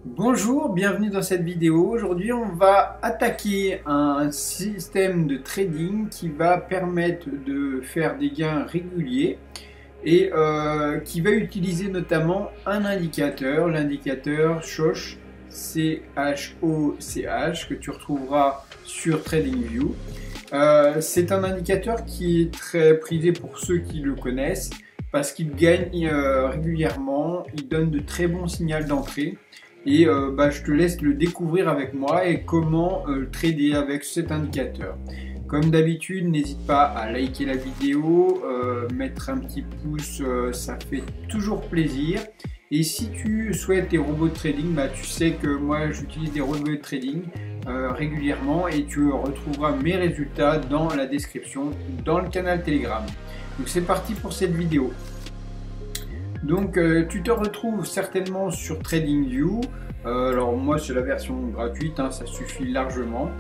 Bonjour, bienvenue dans cette vidéo. Aujourd'hui, on va attaquer un système de trading qui va permettre de faire des gains réguliers et qui va utiliser notamment un indicateur, l'indicateur CHOCH, C-H-O-C-H, que tu retrouveras sur TradingView. C'est un indicateur qui est très prisé pour ceux qui le connaissent parce qu'il gagne régulièrement, il donne de très bons signaux d'entrée. Et je te laisse le découvrir avec moi et comment trader avec cet indicateur. Comme d'habitude, n'hésite pas à liker la vidéo, mettre un petit pouce, ça fait toujours plaisir. Et si tu souhaites des robots de trading, tu sais que moi j'utilise des robots de trading régulièrement et tu retrouveras mes résultats dans la description, dans le canal Telegram. Donc c'est parti pour cette vidéo. Donc tu te retrouves certainement sur TradingView. Alors moi c'est la version gratuite, ça suffit largement.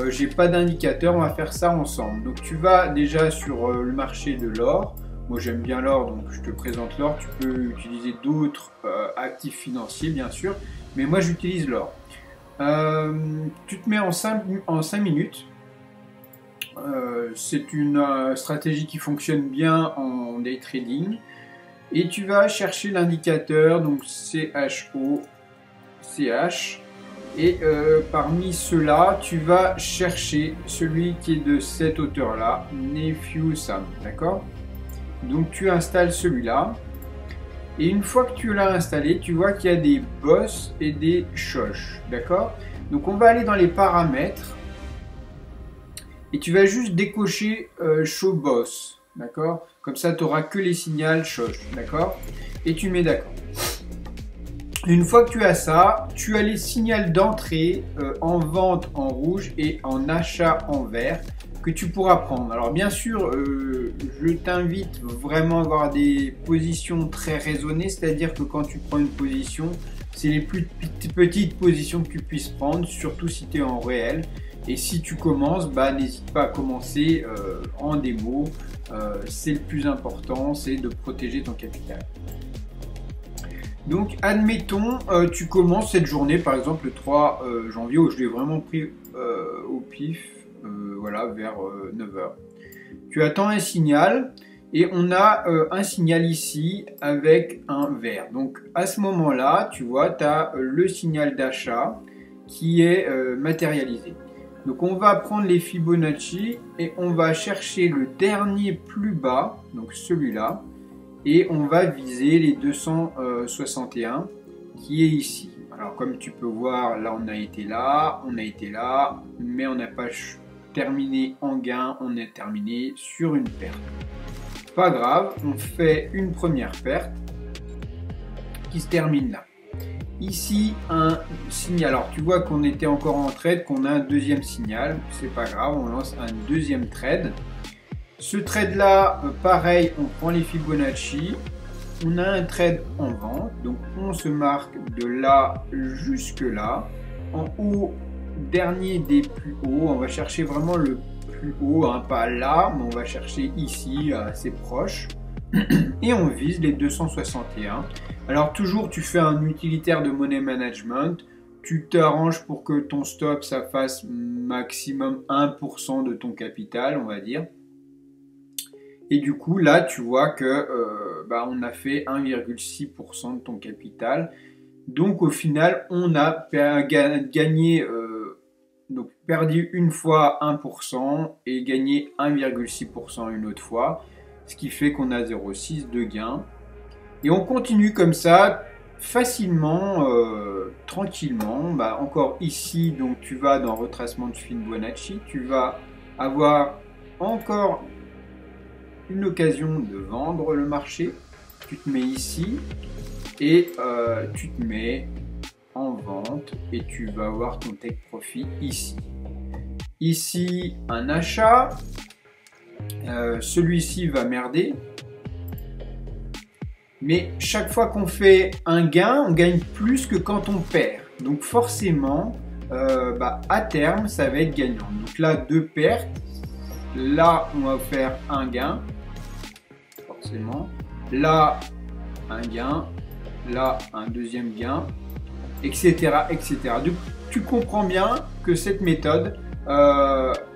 J'ai pas d'indicateur, on va faire ça ensemble. Donc tu vas déjà sur le marché de l'or. Moi j'aime bien l'or, donc je te présente l'or. Tu peux utiliser d'autres actifs financiers bien sûr, mais moi j'utilise l'or. Tu te mets en 5 minutes. C'est une stratégie qui fonctionne bien en day trading. Et tu vas chercher l'indicateur, donc CHO-CH. Et parmi ceux-là, tu vas chercher celui qui est de cette hauteur-là, Nephew Sam, d'accord? Donc tu installes celui-là. Et une fois que tu l'as installé, tu vois qu'il y a des bosses et des choches, d'accord? Donc on va aller dans les paramètres. Et tu vas juste décocher Show Boss, d'accord? Comme ça, tu n'auras que les signaux choches, d'accord? Et tu mets d'accord. Une fois que tu as ça, tu as les signaux d'entrée en vente en rouge et en achat en vert que tu pourras prendre. Alors bien sûr, je t'invite vraiment à avoir des positions très raisonnées, c'est-à-dire que quand tu prends une position, c'est les plus petites positions que tu puisses prendre, surtout si tu es en réel. Et si tu commences, n'hésite pas à commencer en démo. C'est le plus important, c'est de protéger ton capital. Donc admettons, tu commences cette journée, par exemple le 3 janvier, où je l'ai vraiment pris au pif, voilà, vers 9h. Tu attends un signal et on a un signal ici avec un vert. Donc à ce moment-là, tu vois, tu as le signal d'achat qui est matérialisé. Donc on va prendre les Fibonacci et on va chercher le dernier plus bas, donc celui-là, et on va viser les 261 qui est ici. Alors comme tu peux voir, là on a été là, mais on n'a pas terminé en gain, on est terminé sur une perte. Pas grave, on fait une première perte qui se termine là. Ici un signal, alors tu vois qu'on était encore en trade, qu'on a un deuxième signal, c'est pas grave, on lance un deuxième trade. Ce trade là, pareil, on prend les Fibonacci, on a un trade en vente, donc on se marque de là jusque là. En haut, dernier des plus hauts, on va chercher vraiment le plus haut, pas là, mais on va chercher ici, assez proche. Et on vise les 261. Alors toujours tu fais un utilitaire de money management, tu t'arranges pour que ton stop ça fasse maximum 1% de ton capital, on va dire. Et du coup là tu vois que on a fait 1,6% de ton capital. Donc au final on a gagné, donc perdu une fois 1% et gagné 1,6% une autre fois. Ce qui fait qu'on a 0,6 de gain. Et on continue comme ça, facilement, tranquillement. Encore ici, donc tu vas dans retracement de Fibonacci, tu vas avoir encore une occasion de vendre le marché. Tu te mets ici et tu te mets en vente et tu vas avoir ton take profit ici. Ici, un achat. Celui-ci va merder, mais chaque fois qu'on fait un gain, on gagne plus que quand on perd. Donc forcément, à terme, ça va être gagnant. Donc là, deux pertes. Là, on va faire un gain, forcément. Là, un gain. Là, un deuxième gain. etc., etc. Donc, tu comprends bien que cette méthode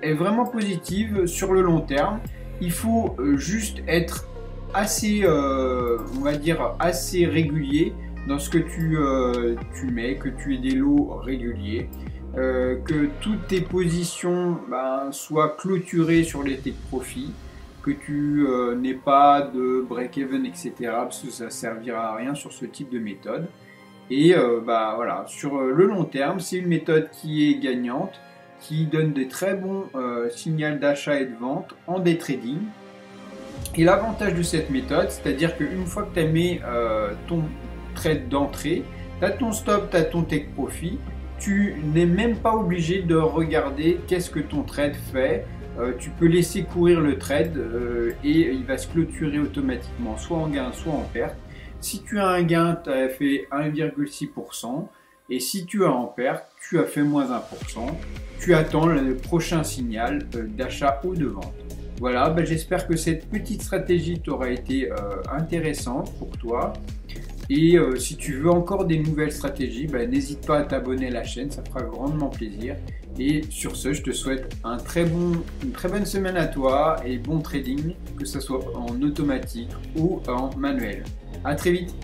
est vraiment positive sur le long terme. Il faut juste être assez, on va dire, assez régulier dans ce que tu mets, que tu aies des lots réguliers, que toutes tes positions soient clôturées sur les take profit, que tu n'aies pas de break-even, etc. parce que ça ne servira à rien sur ce type de méthode. Et voilà, sur le long terme, c'est une méthode qui est gagnante, qui donne des très bons signaux d'achat et de vente en day trading. Et l'avantage de cette méthode, c'est-à-dire qu'une fois que tu as mis ton trade d'entrée, tu as ton stop, tu as ton take profit, tu n'es même pas obligé de regarder qu'est-ce que ton trade fait. Tu peux laisser courir le trade et il va se clôturer automatiquement, soit en gain, soit en perte. Si tu as un gain, tu as fait 1,6%. Et si tu as en perte, tu as fait moins 1%. Tu attends le prochain signal d'achat ou de vente. Voilà, j'espère que cette petite stratégie t'aura été intéressante pour toi. Et si tu veux encore des nouvelles stratégies, n'hésite pas à t'abonner à la chaîne, ça fera grandement plaisir. Et sur ce, je te souhaite une très bonne semaine à toi et bon trading, que ce soit en automatique ou en manuel. À très vite!